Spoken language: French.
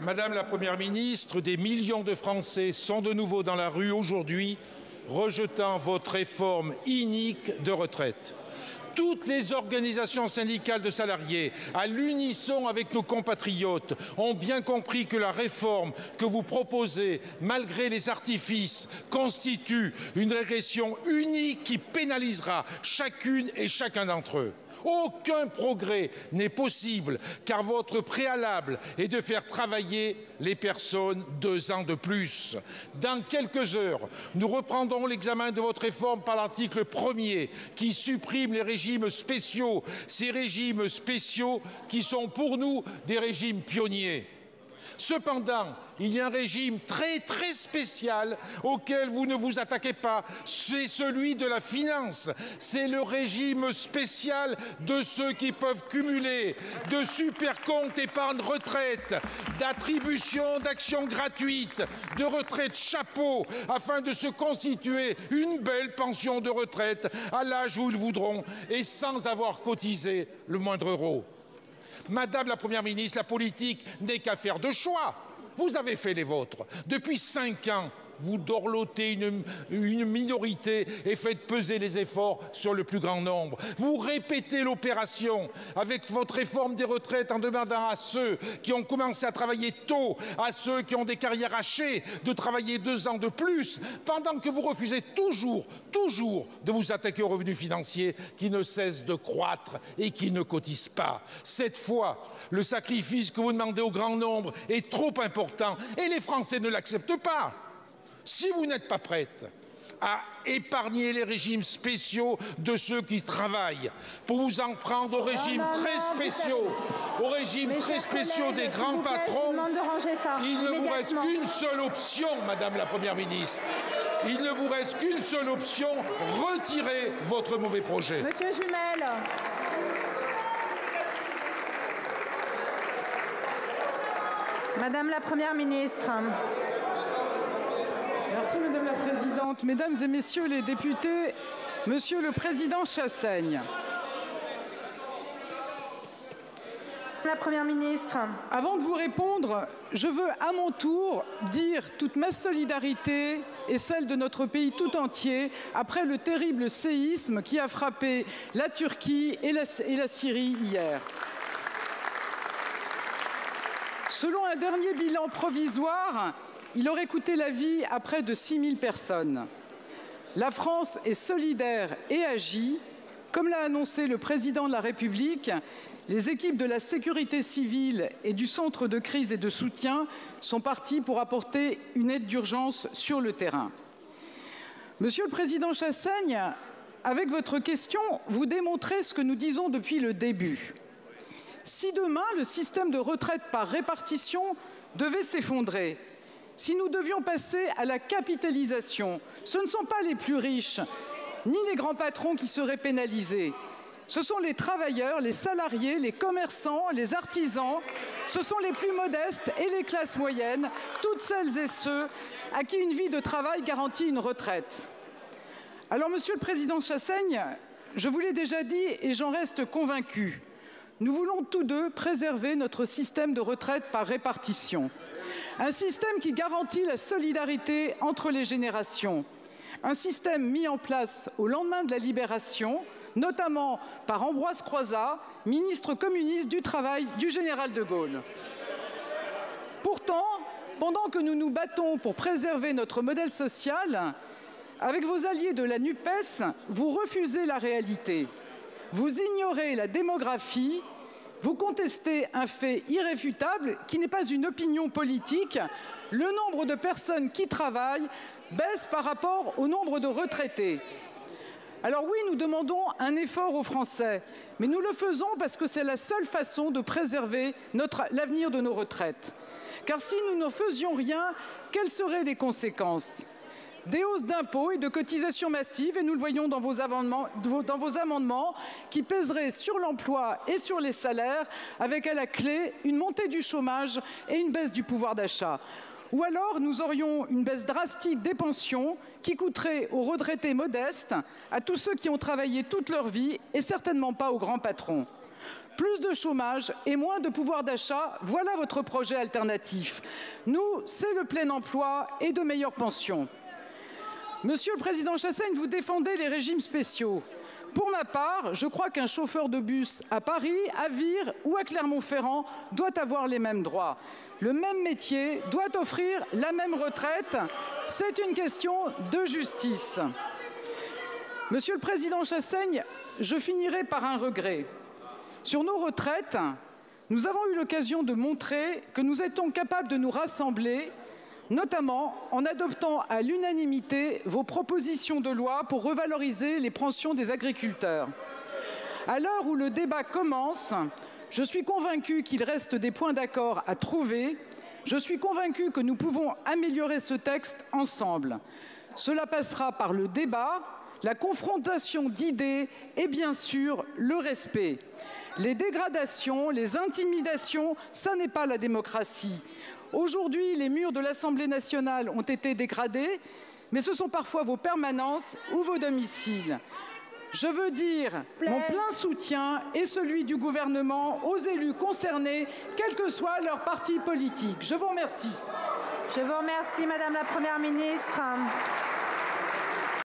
Madame la Première ministre, des millions de Français sont de nouveau dans la rue aujourd'hui, rejetant votre réforme inique de retraite. Toutes les organisations syndicales de salariés, à l'unisson avec nos compatriotes, ont bien compris que la réforme que vous proposez, malgré les artifices, constitue une régression unique qui pénalisera chacune et chacun d'entre eux. Aucun progrès n'est possible car votre préalable est de faire travailler les personnes 2 ans de plus. Dans quelques heures, nous reprendrons l'examen de votre réforme par l'article 1er qui supprime les régimes spéciaux, ces régimes spéciaux qui sont pour nous des régimes pionniers. Cependant, il y a un régime très spécial auquel vous ne vous attaquez pas. C'est celui de la finance. C'est le régime spécial de ceux qui peuvent cumuler de super comptes épargne retraite, d'attribution d'actions gratuites, de retraite chapeau, afin de se constituer une belle pension de retraite à l'âge où ils voudront et sans avoir cotisé le moindre euro. Madame la Première ministre, la politique n'est qu'affaire de choix. Vous avez fait les vôtres. Depuis 5 ans, vous dorlotez une minorité et faites peser les efforts sur le plus grand nombre. Vous répétez l'opération avec votre réforme des retraites en demandant à ceux qui ont commencé à travailler tôt, à ceux qui ont des carrières hachées, de travailler 2 ans de plus, pendant que vous refusez toujours de vous attaquer aux revenus financiers qui ne cessent de croître et qui ne cotisent pas. Cette fois, le sacrifice que vous demandez au grand nombre est trop important et les Français ne l'acceptent pas. Si vous n'êtes pas prête à épargner les régimes spéciaux de ceux qui travaillent, pour vous en prendre aux régimes très spéciaux des grands patrons, il ne vous reste qu'une seule option, Madame la Première ministre. Il ne vous reste qu'une seule option, retirez votre mauvais projet. Monsieur Jumel. Madame la Première ministre. Merci Madame la Présidente. Mesdames et Messieurs les députés, Monsieur le Président Chassaigne. La Première ministre. Avant de vous répondre, je veux à mon tour dire toute ma solidarité et celle de notre pays tout entier après le terrible séisme qui a frappé la Turquie et la Syrie hier. Selon un dernier bilan provisoire, il aurait coûté la vie à près de 6 000 personnes. La France est solidaire et agit. Comme l'a annoncé le président de la République, les équipes de la sécurité civile et du centre de crise et de soutien sont parties pour apporter une aide d'urgence sur le terrain. Monsieur le Président Chassaigne, avec votre question, vous démontrez ce que nous disons depuis le début. Si demain, le système de retraite par répartition devait s'effondrer, si nous devions passer à la capitalisation, ce ne sont pas les plus riches, ni les grands patrons qui seraient pénalisés. Ce sont les travailleurs, les salariés, les commerçants, les artisans, ce sont les plus modestes et les classes moyennes, toutes celles et ceux à qui une vie de travail garantit une retraite. Alors, Monsieur le Président Chassaigne, je vous l'ai déjà dit et j'en reste convaincu. Nous voulons tous deux préserver notre système de retraite par répartition. Un système qui garantit la solidarité entre les générations. Un système mis en place au lendemain de la Libération, notamment par Ambroise Croizat, ministre communiste du Travail du général de Gaulle. Pourtant, pendant que nous nous battons pour préserver notre modèle social, avec vos alliés de la NUPES, vous refusez la réalité. Vous ignorez la démographie, vous contestez un fait irréfutable qui n'est pas une opinion politique. Le nombre de personnes qui travaillent baisse par rapport au nombre de retraités. Alors oui, nous demandons un effort aux Français, mais nous le faisons parce que c'est la seule façon de préserver l'avenir de nos retraites. Car si nous ne faisions rien, quelles seraient les conséquences ? Des hausses d'impôts et de cotisations massives, et nous le voyons dans vos amendements, qui pèseraient sur l'emploi et sur les salaires, avec à la clé une montée du chômage et une baisse du pouvoir d'achat. Ou alors nous aurions une baisse drastique des pensions qui coûterait aux retraités modestes, à tous ceux qui ont travaillé toute leur vie et certainement pas aux grands patrons. Plus de chômage et moins de pouvoir d'achat, voilà votre projet alternatif. Nous, c'est le plein emploi et de meilleures pensions. Monsieur le Président Chassaigne, vous défendez les régimes spéciaux. Pour ma part, je crois qu'un chauffeur de bus à Paris, à Vire ou à Clermont-Ferrand doit avoir les mêmes droits. Le même métier doit offrir la même retraite. C'est une question de justice. Monsieur le Président Chassaigne, je finirai par un regret. Sur nos retraites, nous avons eu l'occasion de montrer que nous étions capables de nous rassembler, notamment en adoptant à l'unanimité vos propositions de loi pour revaloriser les pensions des agriculteurs. À l'heure où le débat commence, je suis convaincue qu'il reste des points d'accord à trouver. Je suis convaincue que nous pouvons améliorer ce texte ensemble. Cela passera par le débat, la confrontation d'idées et bien sûr le respect. Les dégradations, les intimidations, ça n'est pas la démocratie. Aujourd'hui, les murs de l'Assemblée nationale ont été dégradés, mais ce sont parfois vos permanences ou vos domiciles. Je veux dire mon plein soutien et celui du gouvernement aux élus concernés, quel que soit leur parti politique. Je vous remercie. Je vous remercie, Madame la Première ministre.